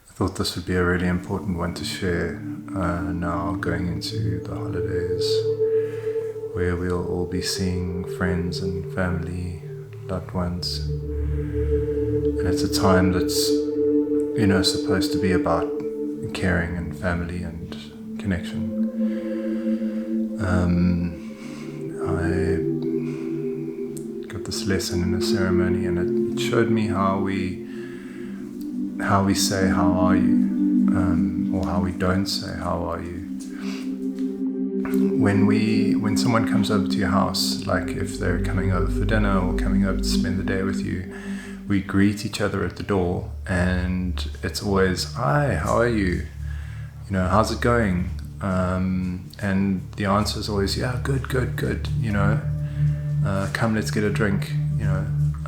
I thought this would be a really important one to share now going into the holidays, where we'll all be seeing friends and family, loved ones. And it's a time that's, supposed to be about caring and family and connection. I got this lesson in a ceremony, and it showed me how we say "how are you," or how we don't say "how are you." When someone comes over to your house, like if they're coming over for dinner or coming over to spend the day with you, we greet each other at the door, and it's always, "Hi, how are you? How's it going?" And the answer is always, "Yeah, good. Come, let's get a drink."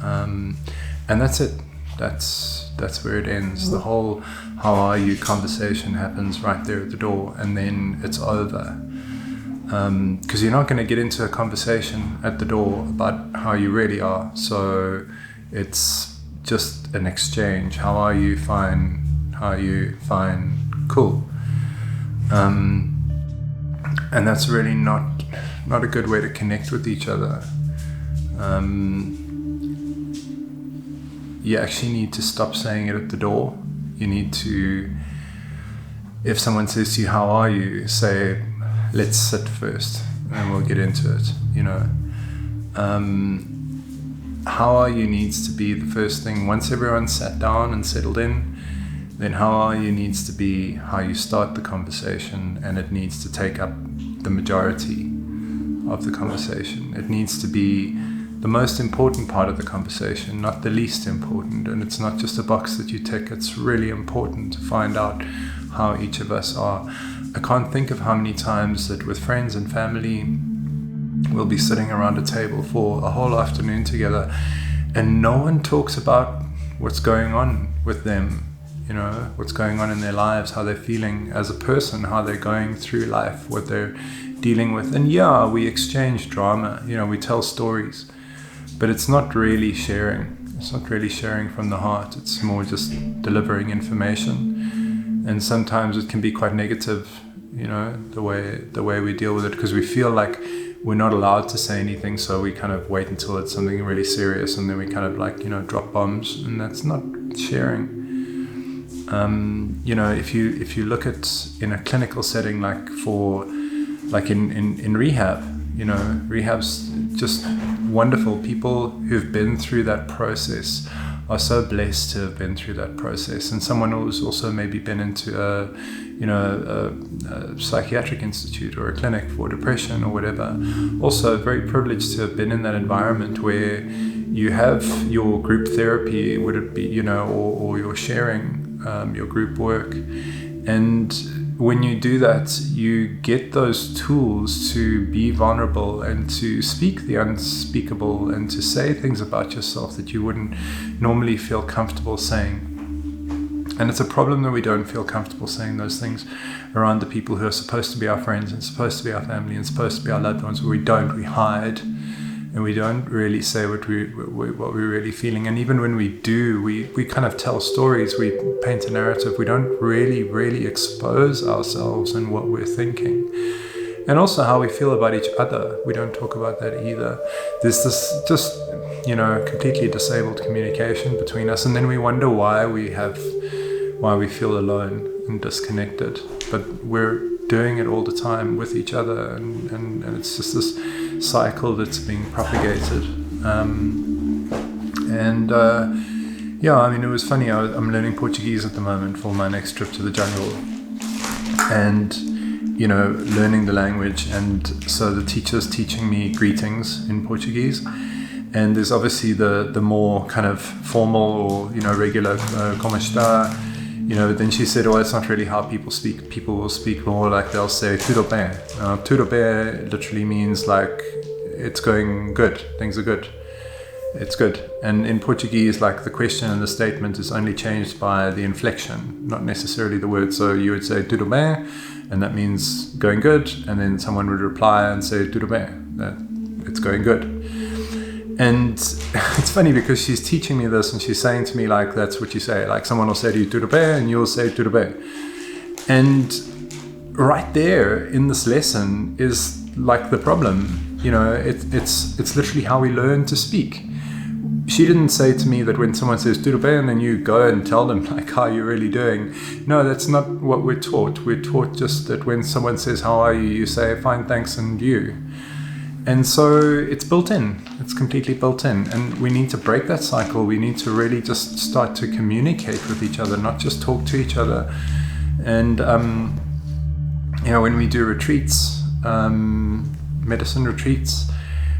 And that's it. That's where it ends. The whole "how are you" conversation happens right there at the door, and then it's over. Because you're not going to get into a conversation at the door about how you really are. So it's just an exchange. How are you? Fine. How are you? Fine. Cool. And that's really not a good way to connect with each other. You actually need to stop saying it at the door. You need to, if someone says to you, "How are you?" say, "Let's sit first and we'll get into it." How are you needs to be the first thing. Once everyone's sat down and settled in, then how are you needs to be how you start the conversation, and it needs to take up the majority of the conversation. It needs to be the most important part of the conversation, not the least important. And it's not just a box that you tick. It's really important to find out how each of us are. I can't think of how many times that with friends and family we'll be sitting around a table for a whole afternoon together, and no one talks about what's going on with them, what's going on in their lives, how they're feeling as a person, how they're going through life, what they're dealing with. And yeah, we exchange drama, we tell stories, but it's not really sharing. It's not really sharing from the heart. It's more just delivering information. And sometimes it can be quite negative, the way we deal with it, because we feel like we're not allowed to say anything, so we kind of wait until it's something really serious, and then we kind of drop bombs, and that's not sharing. If you look at in a clinical setting, like in rehab, rehab's just wonderful. People who've been through that process are so blessed to have been through that process. And someone who's also maybe been into a psychiatric institute or a clinic for depression or whatever, also very privileged to have been in that environment where you have your group therapy, would it be, or you're sharing your group work. And when you do that, you get those tools to be vulnerable and to speak the unspeakable and to say things about yourself that you wouldn't normally feel comfortable saying. And it's a problem that we don't feel comfortable saying those things around the people who are supposed to be our friends and supposed to be our family and supposed to be our loved ones. We don't. We hide, and we don't really say what we're really feeling. And even when we do, we kind of tell stories. We paint a narrative. We don't really expose ourselves and what we're thinking, and also how we feel about each other. We don't talk about that either. There's this just completely disabled communication between us, and then we wonder why we feel alone and disconnected. But we're doing it all the time with each other, and it's just this cycle that's being propagated. It was funny. I'm learning Portuguese at the moment for my next trip to the jungle, and learning the language. And so the teacher's teaching me greetings in Portuguese. And there's obviously the more kind of formal or regular como está, but then she said, "Oh, it's not really how people speak. People will speak more like they'll say tudo bem." Tudo bem literally means like it's going good, things are good, it's good. And in Portuguese, like the question and the statement is only changed by the inflection, not necessarily the word. So you would say tudo bem, and that means going good, and then someone would reply and say tudo bem. That it's going good. And it's funny because she's teaching me this and she's saying to me, like, that's what you say. Like, someone will say to you, turupe, and you'll say turupe. And right there in this lesson is like the problem. You know, it's literally how we learn to speak. She didn't say to me that when someone says turupe and then you go and tell them, like, how you're really doing. No, that's not what we're taught. We're taught just that when someone says, how are you, you say, fine, thanks, and you. And so it's built in. It's completely built in. And we need to break that cycle. We need to really just start to communicate with each other, not just talk to each other. And, you know, when we do retreats, medicine retreats,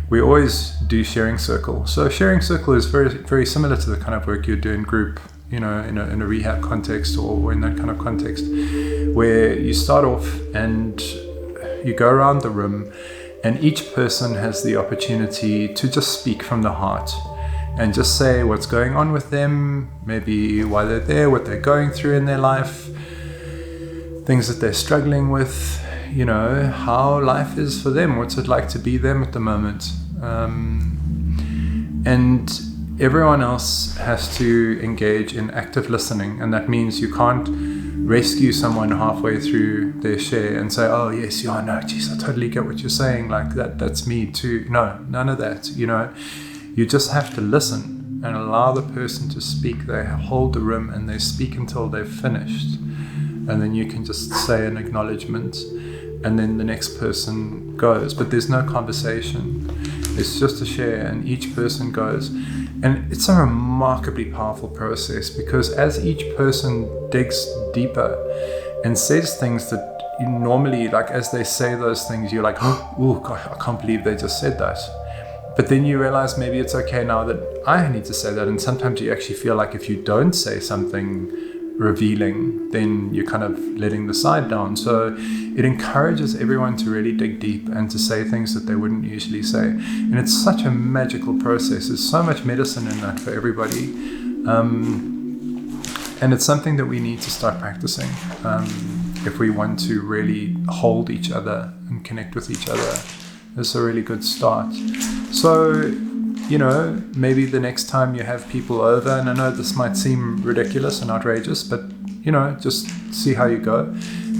we always do sharing circle. So sharing circle is very, very similar to the kind of work you do in group, you know, in a rehab context or in that kind of context, where you start off and you go around the room and each person has the opportunity to just speak from the heart and just say what's going on with them, maybe why they're there, what they're going through in their life, things that they're struggling with, you know, how life is for them, what's it like to be them at the moment. And everyone else has to engage in active listening, and that means you can't rescue someone halfway through their share and say, oh yes, yeah, no, geez, I totally get what you're saying, like that's me too. No, none of that, you know. You just have to listen and allow the person to speak. They hold the room and they speak until they've finished, and then you can just say an acknowledgement and then the next person goes, but there's no conversation. It's just a share and each person goes. And it's a remarkably powerful process, because as each person digs deeper and says things that you normally, like, as they say those things, you're like, oh God, I can't believe they just said that. But then you realize maybe it's okay now that I need to say that. And sometimes you actually feel like if you don't say something revealing, then you're kind of letting the side down. So it encourages everyone to really dig deep and to say things that they wouldn't usually say. And it's such a magical process. There's so much medicine in that for everybody. And it's something that we need to start practicing if we want to really hold each other and connect with each other. It's a really good start. So, you know, maybe the next time you have people over, and I know this might seem ridiculous and outrageous, but, you know, just see how you go.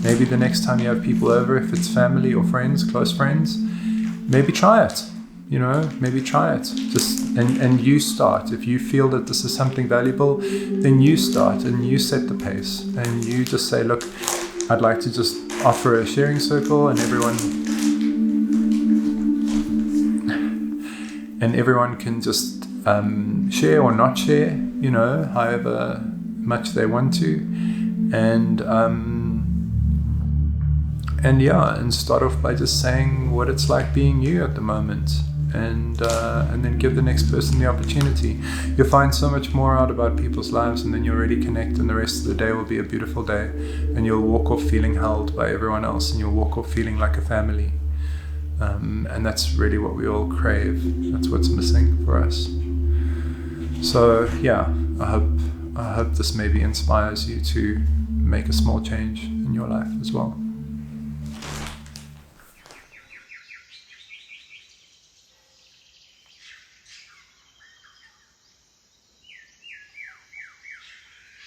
Maybe the next time you have people over, if it's family or friends, close friends, maybe try it, you know, maybe try it. Just, and you start. If you feel that this is something valuable, then you start and you set the pace and you just say, look, I'd like to just offer a sharing circle, and everyone can just share or not share, you know, however much they want to, and start off by just saying what it's like being you at the moment, and then give the next person the opportunity. You'll find so much more out about people's lives, and then you'll really connect, and the rest of the day will be a beautiful day, and you'll walk off feeling held by everyone else, and you'll walk off feeling like a family. And that's really what we all crave. That's what's missing for us. So yeah, I hope this maybe inspires you to make a small change in your life as well.